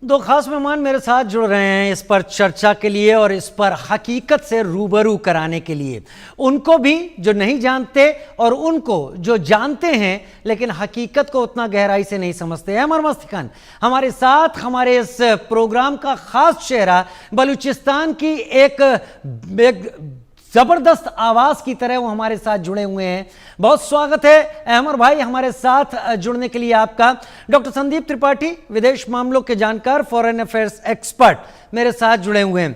दो खास मेहमान मेरे साथ जुड़ रहे हैं इस पर चर्चा के लिए और इस पर हकीकत से रूबरू कराने के लिए। उनको भी जो नहीं जानते और उनको जो जानते हैं लेकिन हकीकत को उतना गहराई से नहीं समझते। अमर मस्तिकन हमारे साथ, हमारे इस प्रोग्राम का खास चेहरा, बलूचिस्तान की एक जबरदस्त आवाज की तरह वो हमारे साथ जुड़े हुए हैं। बहुत स्वागत है अहमर भाई हमारे साथ जुड़ने के लिए आपका। डॉक्टर संदीप त्रिपाठी, विदेश मामलों के जानकार, फॉरेन अफेयर्स एक्सपर्ट, मेरे साथ जुड़े हुए हैं।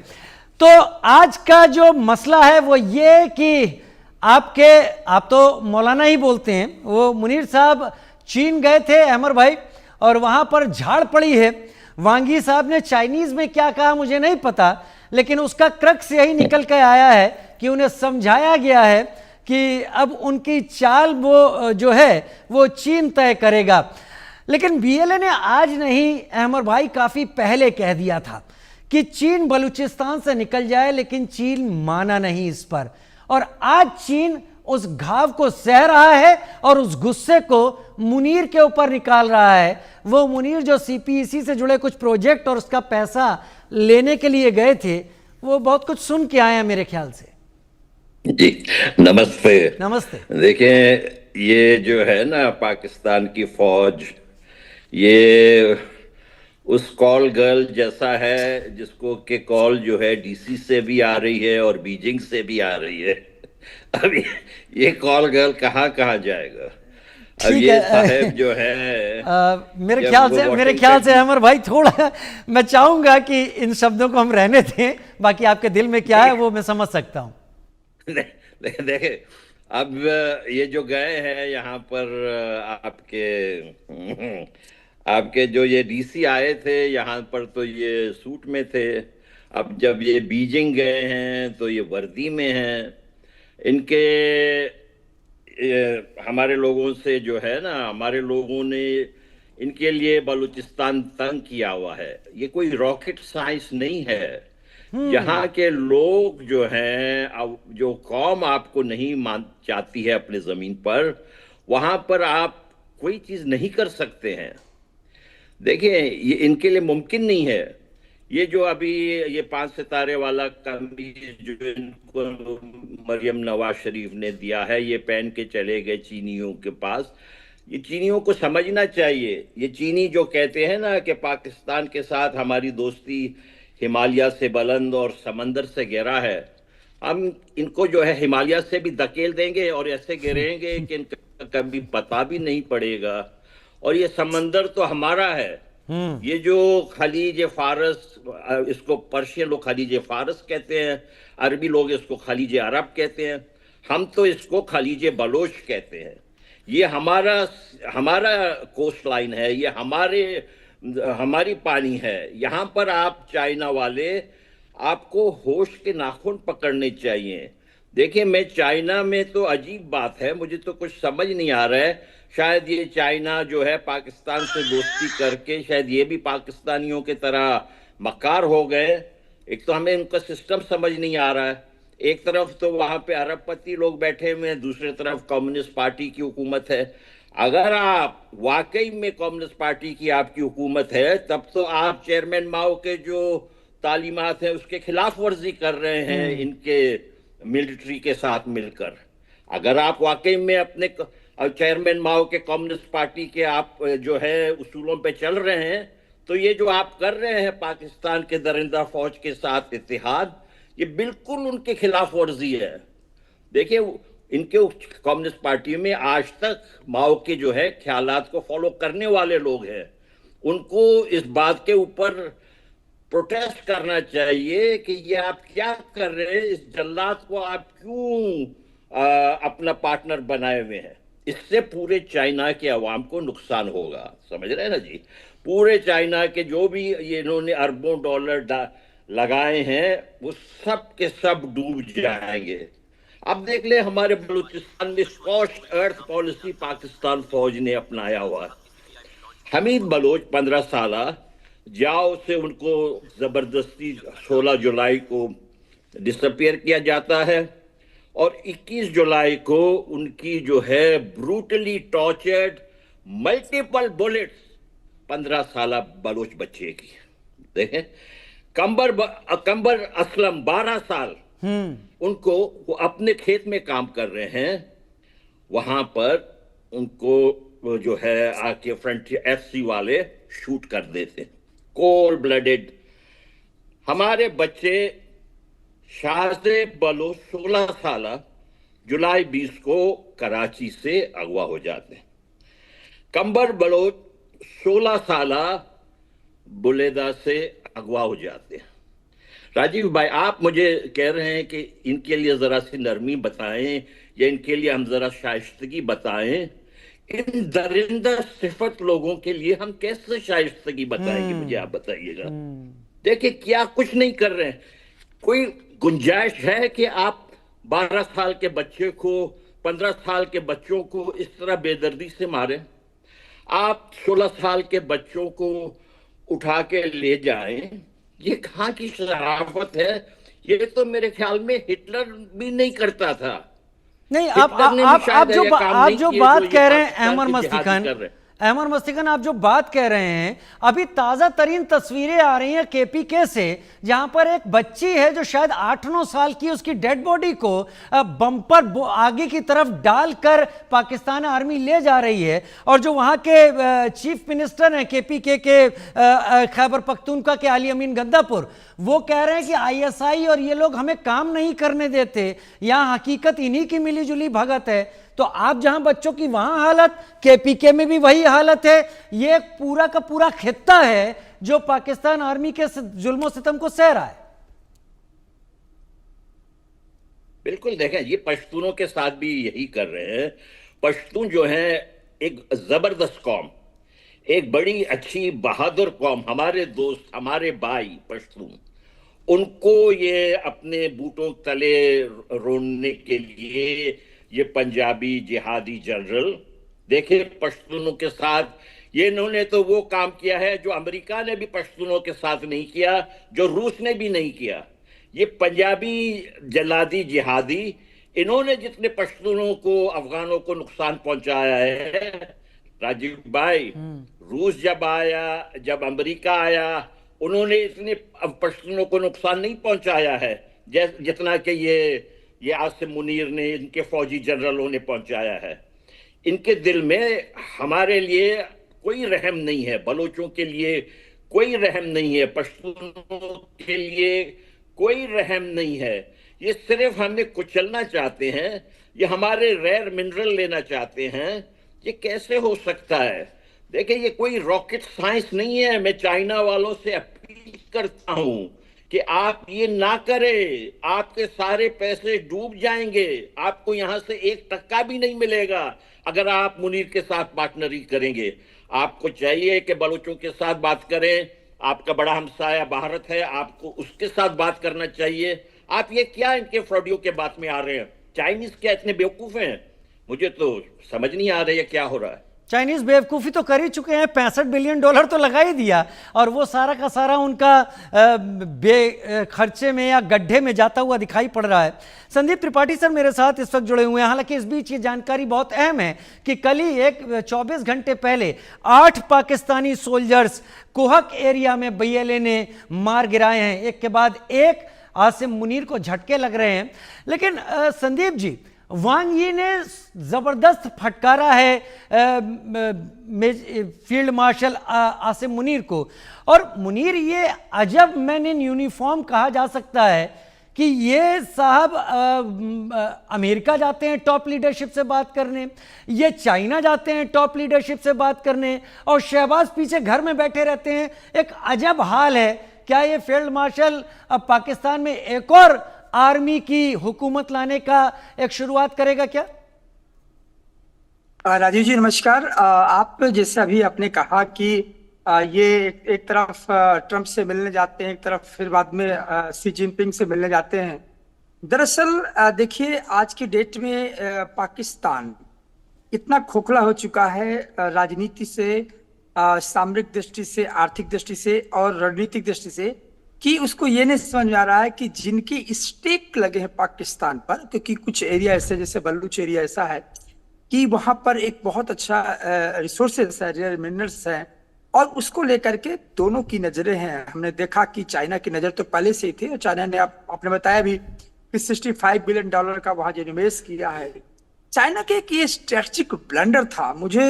तो आज का जो मसला है वो ये कि आप तो मौलाना ही बोलते हैं, वो मुनीर साहब चीन गए थे अहमर भाई, और वहां पर झाड़ पड़ी है। वांगी साहब ने चाइनीज में क्या कहा मुझे नहीं पता, लेकिन उसका क्रक्स यही निकल कर आया है कि उन्हें समझाया गया है कि अब उनकी चाल वो जो है वो चीन तय करेगा। लेकिन बीएलए ने आज नहीं अहमर भाई, काफी पहले कह दिया था कि चीन बलूचिस्तान से निकल जाए, लेकिन चीन माना नहीं इस पर। और आज चीन उस घाव को सह रहा है और उस गुस्से को मुनीर के ऊपर निकाल रहा है। वो मुनीर जो सीपीईसी से जुड़े कुछ प्रोजेक्ट और उसका पैसा लेने के लिए गए थे, वो बहुत कुछ सुन के आए हैं मेरे ख्याल से। जी नमस्ते। नमस्ते। देखें, ये जो है ना पाकिस्तान की फौज, ये उस कॉल गर्ल जैसा है जिसको के कॉल जो है डीसी से भी आ रही है और बीजिंग से भी आ रही है। अब ये कॉल गर्ल कहाँ कहाँ जाएगा? अब ये साहब जो है मेरे ख्याल से अमर भाई, थोड़ा मैं चाहूंगा कि इन शब्दों को हम रहने दें, बाकी आपके दिल में क्या है वो मैं समझ सकता हूं। देखे, अब ये जो गए हैं यहाँ पर आपके जो ये डीसी आए थे यहाँ पर, तो ये सूट में थे। अब जब ये बीजिंग गए हैं तो ये वर्दी में हैं। हमारे लोगों से जो है ना, हमारे लोगों ने इनके लिए बलूचिस्तान तंग किया हुआ है। ये कोई रॉकेट साइंस नहीं है। यहाँ के लोग जो हैं, जो कौम आपको नहीं मान चाहती है अपने जमीन पर, वहां पर आप कोई चीज नहीं कर सकते हैं। देखिए, ये इनके लिए मुमकिन नहीं है। ये जो अभी ये 5 सितारे वाला कमीज जो इनको मरियम नवाज शरीफ ने दिया है, ये पहन के चले गए चीनियों के पास। ये चीनियों को समझना चाहिए। ये चीनी जो कहते हैं ना कि पाकिस्तान के साथ हमारी दोस्ती हिमालय से बुलंद और समंदर से गहरा है, हम इनको जो है हिमालय से भी धकेल देंगे और ऐसे गिरेंगे कि इनका कभी पता भी नहीं पड़ेगा। और ये समंदर तो हमारा है। ये जो खलीज फारस, इसको पर्शियन लोग खलीज फारस कहते हैं, अरबी लोग इसको खलीज अरब कहते हैं, हम तो इसको खलीज बलोच कहते हैं। ये हमारा कोस्ट लाइन है, ये हमारी पानी है। यहाँ पर आप चाइना वाले, आपको होश के नाखून पकड़ने चाहिए। देखिए, मैं चाइना में तो अजीब बात है, मुझे तो कुछ समझ नहीं आ रहा है। शायद ये चाइना जो है पाकिस्तान से दोस्ती करके शायद ये भी पाकिस्तानियों के तरह मक्कार हो गए। एक तो हमें उनका सिस्टम समझ नहीं आ रहा है। एक तरफ तो वहां पे अरबपति लोग बैठे हुए हैं, दूसरी तरफ कम्युनिस्ट पार्टी की हुकूमत है। अगर आप वाकई में कम्युनिस्ट पार्टी की आपकी हुकूमत है, तब तो आप चेयरमैन माओ के जो तालीमात हैं उसके खिलाफ वर्जी कर रहे हैं इनके मिलिट्री के साथ मिलकर। अगर आप वाकई में अपने चेयरमैन माओ के कम्युनिस्ट पार्टी के आप जो है उसूलों पे चल रहे हैं, तो ये जो आप कर रहे हैं पाकिस्तान के दरिंदा फौज के साथ इत्तेहाद, ये बिल्कुल उनके खिलाफ वर्जी है। देखिए, इनके कम्युनिस्ट पार्टी में आज तक माओ के जो है ख्यालात को फॉलो करने वाले लोग हैं। उनको इस बात के ऊपर प्रोटेस्ट करना चाहिए कि ये आप क्या कर रहे हैं, इस जल्लाद को आप क्यों अपना पार्टनर बनाए हुए हैं। इससे पूरे चाइना के अवाम को नुकसान होगा, समझ रहे हैं ना जी। पूरे चाइना के जो भी ये इन्होंने अरबों डॉलर लगाए हैं, वो सब के सब डूब जाएंगे। अब देख ले, हमारे बलूचिस्तान में स्कॉच्ड अर्थ पॉलिसी पाकिस्तान फौज ने अपनाया हुआ है। हमीद बलोच 15 साल जाओ से उनको जबरदस्ती 16 जुलाई को डिसअपियर किया जाता है और 21 जुलाई को उनकी जो है ब्रूटली टॉर्चर्ड, मल्टीपल बुलेट्स 15 साल बलोच बच्चे की। देखें, कंबर असलम 12 साल उनको, वो अपने खेत में काम कर रहे हैं, वहां पर उनको वो जो है आके फ्रंट एफसी वाले शूट कर देते, कोल्ड ब्लडेड। हमारे बच्चे शाहजे बलोच 16 साल जुलाई 20 को कराची से अगवा हो जाते हैं। कंबर बलोच 16 साल बुलेदा से अगवा हो जाते हैं। राजीव भाई, आप मुझे कह रहे हैं कि इनके लिए जरा सी नरमी बताएं या इनके लिए हम जरा शाइस्तगी बताएं। इन दरिंदा सिफत लोगों के लिए हम कैसे शाइस्तगी बताएंगे, मुझे आप बताइएगा। देखिए, क्या कुछ नहीं कर रहे हैं। कोई गुंजाइश है कि आप 12 साल के बच्चे को, 15 साल के बच्चों को इस तरह बेदर्दी से मारें? आप 16 साल के बच्चों को उठा के ले जाएं, ये कहाँ की शराफत है? ये तो मेरे ख्याल में हिटलर भी नहीं करता था। नहीं, आप जो बात कह रहे हैं अहमद मस्तिकन, आप जो बात कह रहे हैं, अभी ताजा तरीन तस्वीरें आ रही हैं केपीके से, जहां पर एक बच्ची है जो शायद 8-9 साल की, उसकी डेड बॉडी को बम्पर आगे की तरफ डालकर पाकिस्तान आर्मी ले जा रही है। और जो वहां के चीफ मिनिस्टर हैं केपीके के खैबर पख्तूनख्वा के अली अमीन गंदापुर, वो कह रहे हैं कि आईएसआई और ये लोग हमें काम नहीं करने देते, यहां हकीकत इन्हीं की मिलीजुली भगत है। तो आप जहां बच्चों की वहां हालत, केपीके में भी वही हालत है। ये पूरा का पूरा खित्ता है जो पाकिस्तान आर्मी के जुल्मों सितम को सह रहा है। बिल्कुल, देखें, ये पश्तूनों के साथ भी यही कर रहे हैं। पश्तून जो है एक जबरदस्त कौम, एक बड़ी अच्छी बहादुर कौम, हमारे दोस्त, हमारे भाई पश्तून, उनको ये अपने बूटों तले रोनने के लिए ये पंजाबी जिहादी जनरल, देखिए पश्तूनों के साथ ये, इन्होंने तो वो काम किया है जो अमेरिका ने भी पश्तूनों के साथ नहीं किया, जो रूस ने भी नहीं किया। ये पंजाबी जलादी जिहादी, इन्होंने जितने पश्तूनों को, अफगानों को नुकसान पहुंचाया है राजीव भाई, रूस जब आया, जब अमेरिका आया, उन्होंने इतने पश्तूनों को नुकसान नहीं पहुंचाया है जितना कि ये आसिम मुनीर ने, इनके फौजी जनरलों ने पहुंचाया है। इनके दिल में हमारे लिए कोई रहम नहीं है, बलोचों के लिए कोई रहम नहीं है, पश्तूनों के लिए कोई रहम नहीं है। ये सिर्फ हमें कुचलना चाहते हैं, ये हमारे रेयर मिनरल लेना चाहते हैं। ये कैसे हो सकता है? देखिए, ये कोई रॉकेट साइंस नहीं है। मैं चाइना वालों से अपील करता हूं कि आप ये ना करें, आपके सारे पैसे डूब जाएंगे, आपको यहां से 1 टक्का भी नहीं मिलेगा अगर आप मुनीर के साथ पार्टनरी करेंगे। आपको चाहिए कि बलूचों के साथ बात करें, आपका बड़ा हमसाया भारत है, आपको उसके साथ बात करना चाहिए। आप ये क्या इनके फ्रॉडियों के बात में आ रहे हैं? चाइनीज क्या इतने बेवकूफ हैं? मुझे तो समझ नहीं आ रही है क्या हो रहा है। चाइनीज बेवकूफ़ी तो कर ही चुके हैं, $65 बिलियन तो लगा ही दिया, और वो सारा का सारा उनका खर्चे में या गड्ढे में जाता हुआ दिखाई पड़ रहा है। संदीप त्रिपाठी सर मेरे साथ इस वक्त जुड़े हुए हैं। हालांकि इस बीच ये जानकारी बहुत अहम है कि कल ही 24 घंटे पहले 8 पाकिस्तानी सोल्जर्स कोहक एरिया में BLA ने मार गिराए हैं, एक के बाद एक। आसिम मुनीर को झटके लग रहे हैं। लेकिन संदीप जी, वांग यी ने जबरदस्त फटकारा है फील्ड मार्शल आसिम मुनीर को, और मुनीर ये अजब मैन इन यूनिफॉर्म कहा जा सकता है कि ये साहब अमेरिका जाते हैं टॉप लीडरशिप से बात करने, ये चाइना जाते हैं टॉप लीडरशिप से बात करने, और शहबाज पीछे घर में बैठे रहते हैं। एक अजब हाल है। क्या ये फील्ड मार्शल अब पाकिस्तान में एक और आर्मी की हुकूमत लाने का एक शुरुआत करेगा क्या? राजीव जी नमस्कार। आप जैसे अभी आपने कहा कि ये एक तरफ ट्रंप से मिलने जाते हैं, एक तरफ फिर बाद में शी जिनपिंग से मिलने जाते हैं। दरअसल देखिए, आज की डेट में पाकिस्तान इतना खोखला हो चुका है राजनीति से, सामरिक दृष्टि से, आर्थिक दृष्टि से और रणनीतिक दृष्टि से, कि उसको ये नहीं समझ में आ रहा है कि जिनके स्टेक लगे हैं पाकिस्तान पर, क्योंकि कुछ एरिया ऐसे, जैसे बलूच एरिया ऐसा है कि वहां पर एक बहुत अच्छा रिसोर्सेस है, रेयर मिनरल्स हैं, और उसको लेकर के दोनों की नजरें हैं। हमने देखा कि चाइना की नजर तो पहले से ही थी, और चाइना ने आपने बताया भी कि $65 बिलियन का वहां जो निवेश किया है। चाइना के एक ये स्ट्रेटेजिक ब्लंडर था, मुझे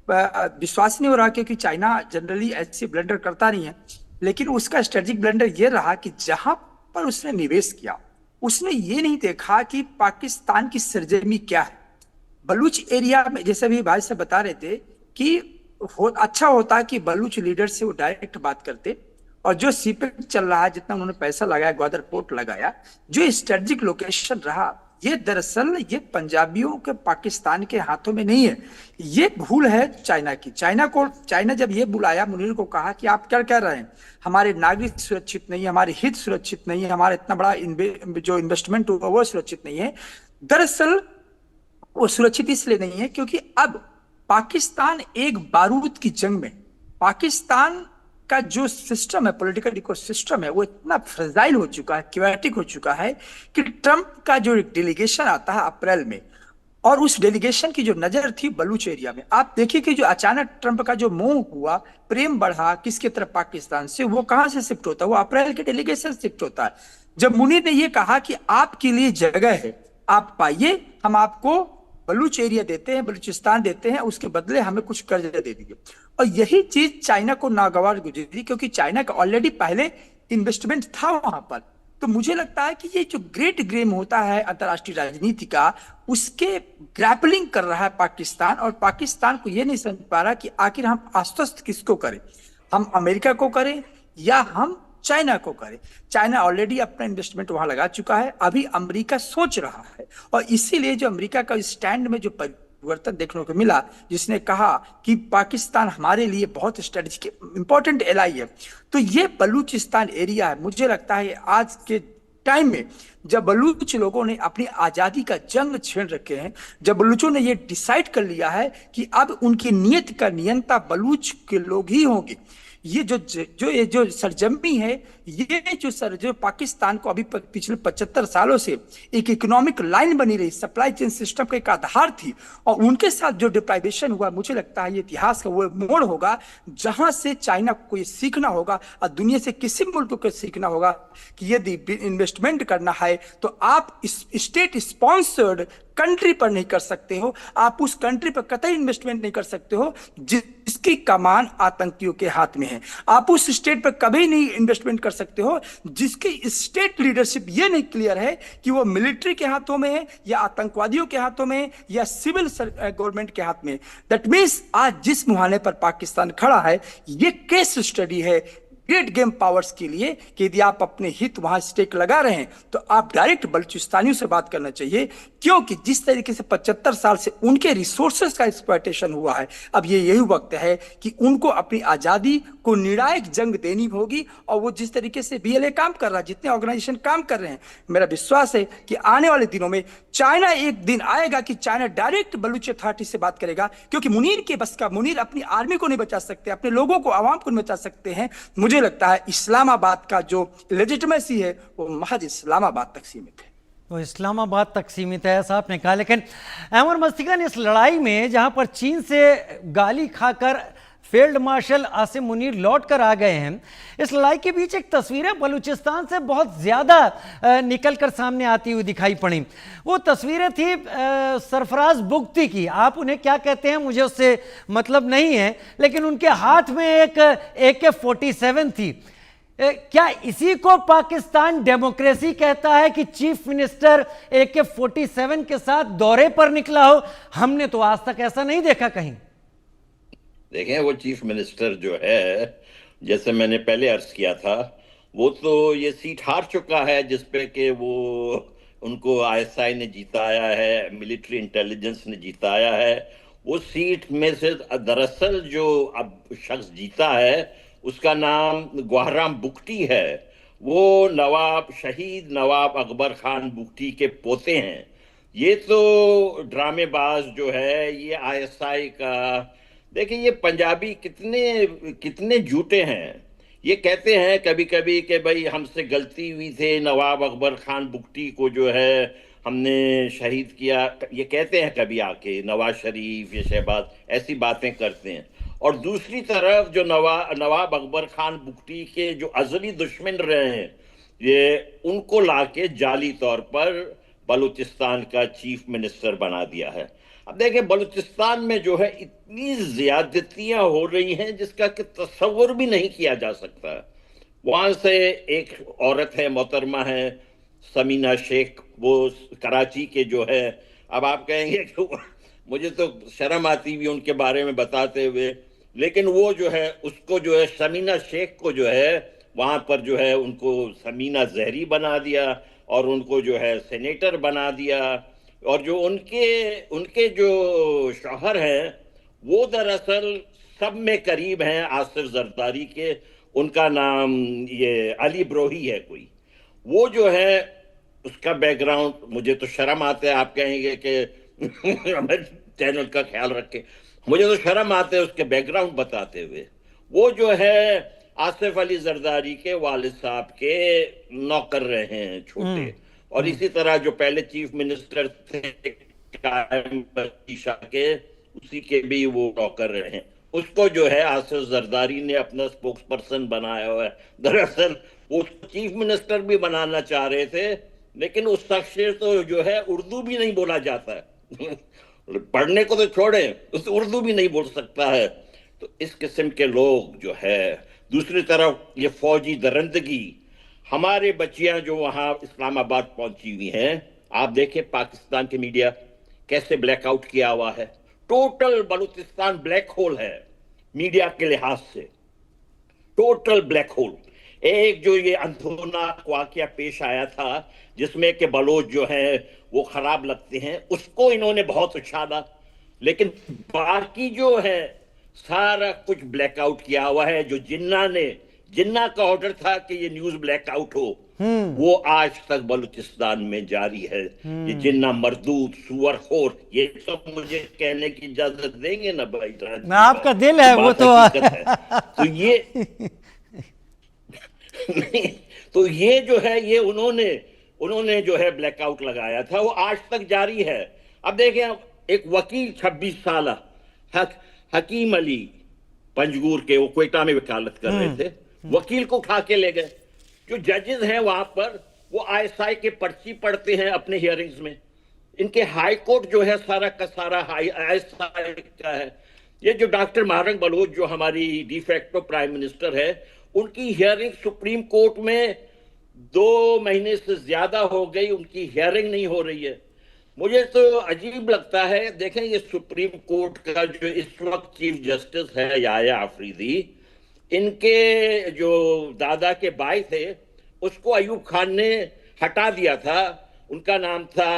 विश्वास नहीं हो रहा, क्योंकि चाइना जनरली ऐसे ब्लंडर करता नहीं है, लेकिन उसका स्ट्रेटेजिक ब्लंडर ये रहा कि जहां पर उसने निवेश किया, उसने ये नहीं देखा कि पाकिस्तान की सरजमी क्या है। बलूच एरिया में, जैसे भी भाई साहब बता रहे थे कि अच्छा होता कि बलूच लीडर से वो डायरेक्ट बात करते, और जो सीपेक चल रहा है, जितना उन्होंने पैसा लगाया, ग्वादर पोर्ट लगाया, जो स्ट्रेटेजिक लोकेशन रहा, ये दरअसल ये पंजाबियों के पाकिस्तान के हाथों में नहीं है। ये भूल है चाइना की। चाइना जब ये बुलाया, मुनीर को कहा कि आप क्या कह रहे हैं, हमारे नागरिक सुरक्षित नहीं है, हमारे हित सुरक्षित नहीं है, हमारा इतना बड़ा जो इन्वेस्टमेंट हुआ वो सुरक्षित नहीं है। दरअसल वो सुरक्षित इसलिए नहीं है क्योंकि अब पाकिस्तान एक बारूद की जंग में, पाकिस्तान का जो सिस्टम है, पॉलिटिकल इकोसिस्टम है, वो इतना फ्रेजाइल हो चुका है, क्योएटिक हो चुका है कि ट्रंप का जो डेलीगेशन आता है अप्रैल में, और उस डेलीगेशन की जो नजर थी बलूच एरिया में, आप देखिए कि जो अचानक ट्रंप का जो मोह हुआ, प्रेम बढ़ा किसके तरफ, पाकिस्तान से, वो कहां से शिफ्ट होता है, वो अप्रैल के डेलीगेशन शिफ्ट होता है। जब मुनीर ने ये कहा कि आपके लिए जगह है, आप पाइए, हम आपको बलूच एरिया देते हैं, बलूचिस्तान देते हैं, उसके बदले हमें कुछ कर्ज दे दीजिए। और यही चीज चाइना को नागवार गुजरी, क्योंकि चाइना का ऑलरेडी पहले इन्वेस्टमेंट था वहां पर। तो मुझे लगता है कि ये जो ग्रेट गेम होता है अंतर्राष्ट्रीय राजनीति का, उसके ग्रैपलिंग कर रहा है पाकिस्तान, और पाकिस्तान को ये नहीं समझ पा रहा कि आखिर हम आश्वस्त किसको करें, हम अमेरिका को करें या हम चाइना को करें। चाइना ऑलरेडी अपना इन्वेस्टमेंट वहां लगा चुका है, अभी अमेरिका सोच रहा है, और इसीलिए जो अमेरिका का स्टैंड में जो परिवर्तन देखने को मिला, जिसने कहा कि पाकिस्तान हमारे लिए बहुत स्ट्रेटेजिक इंपॉर्टेंट एलाई है, तो ये बलूचिस्तान एरिया है। मुझे लगता है आज के टाइम में जब बलूच लोगों ने अपनी आजादी का जंग छेड़ रखे हैं, जब बलूचों ने ये डिसाइड कर लिया है कि अब उनकी नियत का नियंता बलूच के लोग ही होंगे, ये जो सरजमी है, ये जो पाकिस्तान को अभी पिछले 75 सालों से एक इकोनॉमिक लाइन बनी रही, सप्लाई चेन सिस्टम का एक आधार थी, और उनके साथ जो डिप्राइवेशन हुआ, मुझे लगता है ये इतिहास का वो मोड़ होगा जहां से चाइना को ये सीखना होगा, और दुनिया से किसी मुल्क को सीखना होगा कि यदि इन्वेस्टमेंट करना है तो आप स्टेट स्पॉन्सर्ड कंट्री पर नहीं कर सकते हो, आप उस कंट्री पर कतई इन्वेस्टमेंट नहीं कर सकते हो जिसकी कमान आतंकियों के हाथ में है। आप उस स्टेट पर कभी नहीं इन्वेस्टमेंट कर सकते हो जिसकी स्टेट लीडरशिप ये नहीं क्लियर है कि वो मिलिट्री के हाथों में है या आतंकवादियों के हाथों में है या सिविल गवर्नमेंट के हाथ में। दैट मीन्स आज जिस मुहाने पर पाकिस्तान खड़ा है, ये केस स्टडी है ग्रेट गेम पावर्स के लिए कि यदि आप अपने हित वहां स्टेक लगा रहे हैं तो आप डायरेक्ट बलूचिस्तानियों से बात करना चाहिए, क्योंकि जिस तरीके से 75 साल से उनके रिसोर्सेज का एक्सप्लॉयटेशन हुआ है, अब ये यही वक्त है कि उनको अपनी आजादी को निर्णायक जंग देनी होगी। और वो जिस तरीके से BLA काम कर रहा है, जितने ऑर्गेनाइजेशन काम कर रहे हैं, मेरा विश्वास है कि आने वाले दिनों में चाइना, एक दिन आएगा कि चाइना डायरेक्ट बलूच अथॉरिटी से बात करेगा, क्योंकि मुनीर के बस का, मुनीर अपनी आर्मी को नहीं बचा सकते, अपने लोगों को, आवाम को नहीं बचा सकते हैं। मुझे लगता है इस्लामाबाद का जो लेजिटिमेसी है वो महज इस्लामाबाद तक सीमित है, वो इस्लामाबाद तक सीमित है, ऐसा आपने कहा। लेकिन अमर मस्तिकन, इस लड़ाई में जहां पर चीन से गाली खाकर फील्ड मार्शल आसिम मुनीर लौट कर आ गए हैं, इस लड़ाई के बीच एक तस्वीरें बलूचिस्तान से बहुत ज़्यादा निकल कर सामने आती हुई दिखाई पड़ी। वो तस्वीरें थी सरफराज बुगती की। आप उन्हें क्या कहते हैं मुझे उससे मतलब नहीं है, लेकिन उनके हाथ में एक AK-47 थी। क्या इसी को पाकिस्तान डेमोक्रेसी कहता है कि चीफ मिनिस्टर AK-47 के साथ दौरे पर निकला हो? हमने तो आज तक ऐसा नहीं देखा कहीं। देखें, वो चीफ मिनिस्टर जो है, जैसे मैंने पहले अर्ज किया था, वो तो ये सीट हार चुका है जिसपे कि वो उनको ISI ने जिताया है, मिलिट्री इंटेलिजेंस ने जिताया है। वो सीट में से दरअसल जो अब शख्स जीता है उसका नाम ग्वाहराम बुगटी है। वो शहीद नवाब अकबर खान बुगटी के पोते हैं। ये तो ड्रामेबाज जो है, ये ISI का, देखिए ये पंजाबी कितने झूठे हैं। ये कहते हैं कभी कभी कि भाई हमसे गलती हुई थी, नवाब अकबर खान बुगटी को जो है हमने शहीद किया, ये कहते हैं कभी आके, नवाज शरीफ या शहबाज ऐसी बातें करते हैं। और दूसरी तरफ जो नवाब अकबर खान बुगटी के जो अजली दुश्मन रहे हैं, ये उनको लाके जाली तौर पर बलूचिस्तान का चीफ मिनिस्टर बना दिया है। अब देखें, बलूचिस्तान में जो है इतनी ज्यादतियां हो रही हैं जिसका कि तस्वुर भी नहीं किया जा सकता। वहां से एक औरत है, मोहतरमा है समीना शेख, वो कराची के जो है, अब आप कहेंगे कि मुझे तो शर्म आती भी उनके बारे में बताते हुए, लेकिन वो जो है उसको जो है समीना शेख को जो है वहां पर जो है उनको समीना जहरी बना दिया और उनको जो है सेनेटर बना दिया। और जो उनके उनके जो शौहर हैं वो दरअसल सब में करीब हैं आसिफ जरदारी के। उनका नाम ये अली ब्रोही है कोई, वो जो है उसका बैकग्राउंड, मुझे तो शर्म आता है, आप कहेंगे कि हमारे चैनल का ख्याल रखें, मुझे तो शर्म आते है उसके बैकग्राउंड बताते हुए। वो जो है आसिफ अली जरदारी के वालिद साहब के नौकर रहे हैं छोटे, और इसी तरह जो पहले चीफ मिनिस्टर थे कायम शाह के, उसी के भी वो नौकर रहे हैं। उसको जो है आसिफ जरदारी ने अपना स्पोक्स पर्सन बनाया हुआ है। दरअसल वो चीफ मिनिस्टर भी बनाना चाह रहे थे, लेकिन उस शख्स तो जो है उर्दू भी नहीं बोला जाता है पढ़ने को तो छोड़े, उस उर्दू भी नहीं बोल सकता है। तो इस किस्म के लोग जो है, दूसरी तरफ ये फौजी दरंदगी, हमारे बच्चियां जो वहां इस्लामाबाद पहुंची हुई हैं, आप देखें पाकिस्तान के मीडिया कैसे ब्लैकआउट किया हुआ है। टोटल बलूचिस्तान ब्लैक होल है मीडिया के लिहाज से, टोटल ब्लैक होल। एक जो ये अंधोना वाकया पेश आया था जिसमें कि बलोच जो है वो खराब लगते हैं, उसको इन्होंने बहुत उछाला, लेकिन बाकी जो है सारा कुछ ब्लैकआउट किया हुआ है। जो जिन्ना का ऑर्डर था कि ये न्यूज ब्लैकआउट हो, वो आज तक बलूचिस्तान में जारी है। ये जिन्ना मरदूद सुअरखोर, ये सब मुझे कहने की इजाजत देंगे ना भाई? ना आपका दिल है वो तो है। तो ये तो ये जो है ये उन्होंने जो है ब्लैकआउट लगाया था, वो आज तक जारी है। अब देखें, एक वकील 26 साल हकीम अली पंजगूर के, वो क्वेटा में वकालत कर रहे थे, वकील को उठा के ले गए। जो जजेस हैं वहां पर वो आईएसआई के पर्ची पढ़ते हैं अपने हियरिंग्स में। इनके हाई कोर्ट जो है सारा का सारा आईएसआई का है। ये जो डॉक्टर महारंग बलोच जो हमारी डिफेक्टो प्राइम मिनिस्टर है, उनकी हियरिंग सुप्रीम कोर्ट में 2 महीने से ज्यादा हो गई, उनकी हियरिंग नहीं हो रही है। मुझे तो अजीब लगता है। देखें, ये सुप्रीम कोर्ट का जो इस वक्त चीफ जस्टिस है याया आफरीदी, इनके जो दादा के भाई थे उसको अयूब खान ने हटा दिया था। उनका नाम था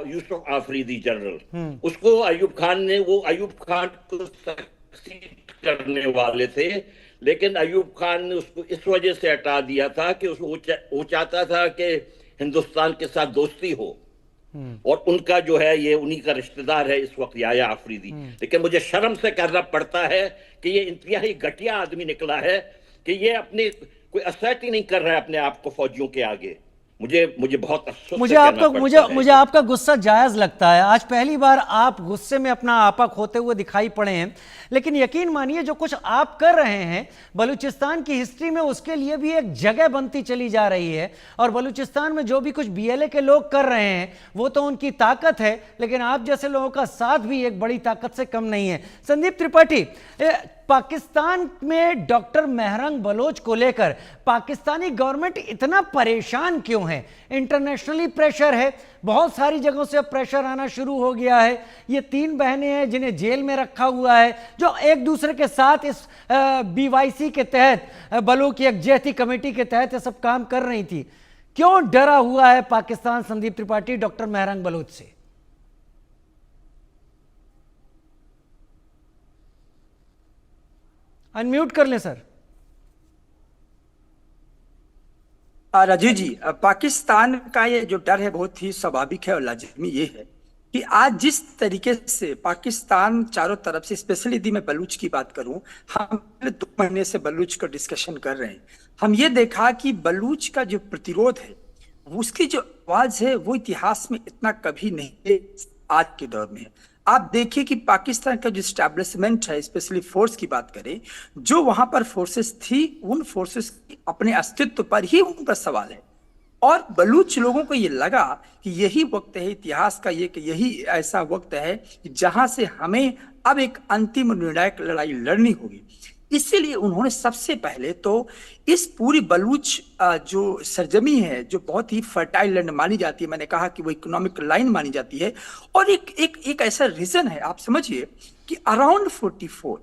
यूसुफ आफरीदी जनरल। उसको अयूब खान ने, वो अयूब खान को सक्सीड करने वाले थे, लेकिन अयूब खान ने उसको इस वजह से हटा दिया था कि वो चाहता था कि हिंदुस्तान के साथ दोस्ती हो, और उनका जो है ये उन्हीं का रिश्तेदार है इस वक्त याया आफरीदी। लेकिन मुझे शर्म से कहना पड़ता है कि ये इंतहाई घटिया आदमी निकला है कि ये अपने कोई असर्ट ही नहीं कर रहा है अपने आप को फौजियों के आगे। मुझे बहुत अफसोस मुझे आपका गुस्सा जायज लगता है। आज पहली बार आप गुस्से में अपना आपा खोते हुए दिखाई पड़े हैं, लेकिन यकीन मानिए जो कुछ आप कर रहे हैं बलूचिस्तान की हिस्ट्री में उसके लिए भी एक जगह बनती चली जा रही है। और बलूचिस्तान में जो भी कुछ बीएलए के लोग कर रहे हैं वो तो उनकी ताकत है, लेकिन आप जैसे लोगों का साथ भी एक बड़ी ताकत से कम नहीं है। संदीप त्रिपाठी, पाकिस्तान में डॉक्टर महरंग बलोच को लेकर पाकिस्तानी गवर्नमेंट इतना परेशान क्यों है? इंटरनेशनली प्रेशर है, बहुत सारी जगहों से अब प्रेशर आना शुरू हो गया है। ये 3 बहनें हैं जिन्हें जेल में रखा हुआ है, जो एक दूसरे के साथ इस बीवाईसी के तहत, बलोच की यकजहती कमेटी के तहत ये सब काम कर रही थी। क्यों डरा हुआ है पाकिस्तान, संदीप त्रिपाठी, डॉक्टर महरंग बलोच से? अनम्यूट कर लें सर। राजीव जी, पाकिस्तान का ये जो डर है बहुत ही स्वाभाविक है और लाजिमी ये है कि आज जिस तरीके से पाकिस्तान चारों तरफ से, स्पेशली यदि मैं बलूच की बात करूं, हम 2 महीने से बलूच का डिस्कशन कर रहे हैं। हम ये देखा कि बलूच का जो प्रतिरोध है, उसकी जो आवाज है वो इतिहास में इतना कभी नहीं है आज के दौर में। आप देखिए कि पाकिस्तान का जो स्टैब्लिशमेंट है, स्पेशली फोर्स की बात करें, जो वहां पर फोर्सेस थी, उन फोर्सेस की अपने अस्तित्व पर ही उन पर सवाल है। और बलूच लोगों को ये लगा कि यही वक्त है इतिहास का, ये कि यही ऐसा वक्त है जहां से हमें अब एक अंतिम निर्णायक लड़ाई लड़नी होगी। इसीलिए उन्होंने सबसे पहले तो इस पूरी बलूच जो सरजमी है, जो बहुत ही फर्टाइल लैंड मानी जाती है, मैंने कहा कि वो इकोनॉमिक लाइन मानी जाती है, और एक ऐसा रीजन है, आप समझिए कि अराउंड 44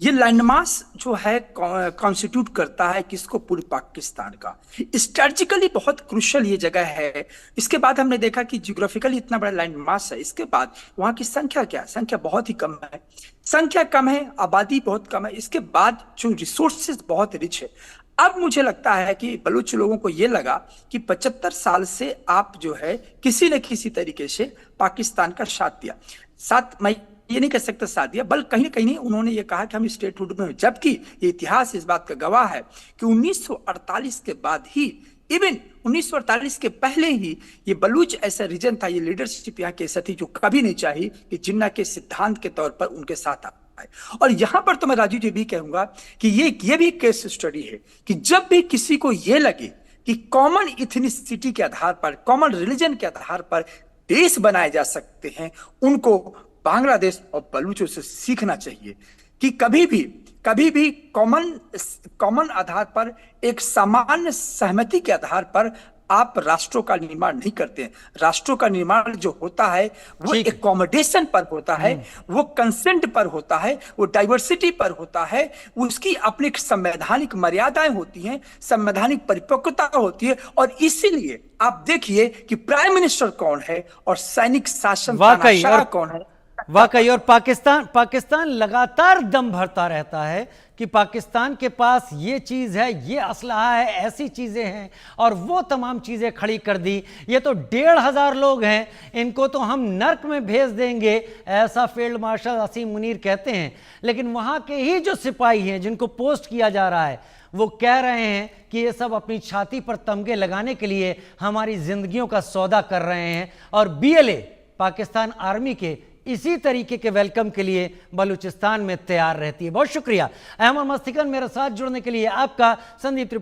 ये लैंडमास जो है कॉन्स्टिट्यूट करता है किसको, पूरे पाकिस्तान का। स्ट्रेटजिकली बहुत क्रुशियल ये जगह है। इसके बाद हमने देखा कि जियोग्राफिकली इतना बड़ा लैंडमास है, इसके बाद वहां की संख्या क्या है, संख्या बहुत ही कम है, संख्या कम है, आबादी बहुत कम है, इसके बाद जो रिसोर्सेज बहुत रिच है। अब मुझे लगता है कि बलूच लोगों को ये लगा कि 75 साल से आप जो है किसी न किसी तरीके से पाकिस्तान का साथ दिया, साथ मैं ये नहीं कह सकता साथ दिया, बल्कि कहीं ना कहीं उन्होंने ये कहा कि हम स्टेटहुड में हैं। जबकि ये इतिहास इस बात का गवाह है कि 1948 के बाद ही, इवन 1948 के पहले ही, ये बलूच ऐसा रीजन था, ये लीडरशिप यहाँ की ऐसा थी जो कभी नहीं चाही कि जिन्ना के सिद्धांत के तौर पर उनके साथ आए। और यहां पर तो मैं राजू जी भी कहूंगा कि ये भी केस स्टडी है कि जब भी किसी को ये लगे कि कॉमन इथनिसिटी के आधार पर, कॉमन रिलीजन के आधार पर देश बनाए जा सकते हैं, उनको बांग्लादेश और बलूचों से सीखना चाहिए कि कभी भी कॉमन आधार पर, एक सामान्य सहमति के आधार पर आप राष्ट्रों का निर्माण नहीं करते हैं। राष्ट्रों का निर्माण जो होता है वो एकोमोडेशन पर होता है, वो कंसेंट पर होता है, वो डाइवर्सिटी पर होता है, उसकी अपनी संवैधानिक मर्यादाएं होती हैं, संवैधानिक परिपक्वता होती है। और इसीलिए आप देखिए कि प्राइम मिनिस्टर कौन है और सैनिक शासन तानाशाह कौन है। वाकई, और पाकिस्तान लगातार दम भरता रहता है कि पाकिस्तान के पास ये चीज़ है, ये असलहा है, ऐसी चीज़ें हैं, और वो तमाम चीज़ें खड़ी कर दी। ये तो 1,500 लोग हैं, इनको तो हम नर्क में भेज देंगे, ऐसा फील्ड मार्शल असीम मुनीर कहते हैं। लेकिन वहाँ के ही जो सिपाही हैं जिनको पोस्ट किया जा रहा है, वो कह रहे हैं कि ये सब अपनी छाती पर तमगे लगाने के लिए हमारी जिंदगियों का सौदा कर रहे हैं। और BLA पाकिस्तान आर्मी के इसी तरीके के वेलकम के लिए बलूचिस्तान में तैयार रहती है। बहुत शुक्रिया अहमद मस्तिकन, मेरे साथ जुड़ने के लिए आपका। संदीप त्रिपाठी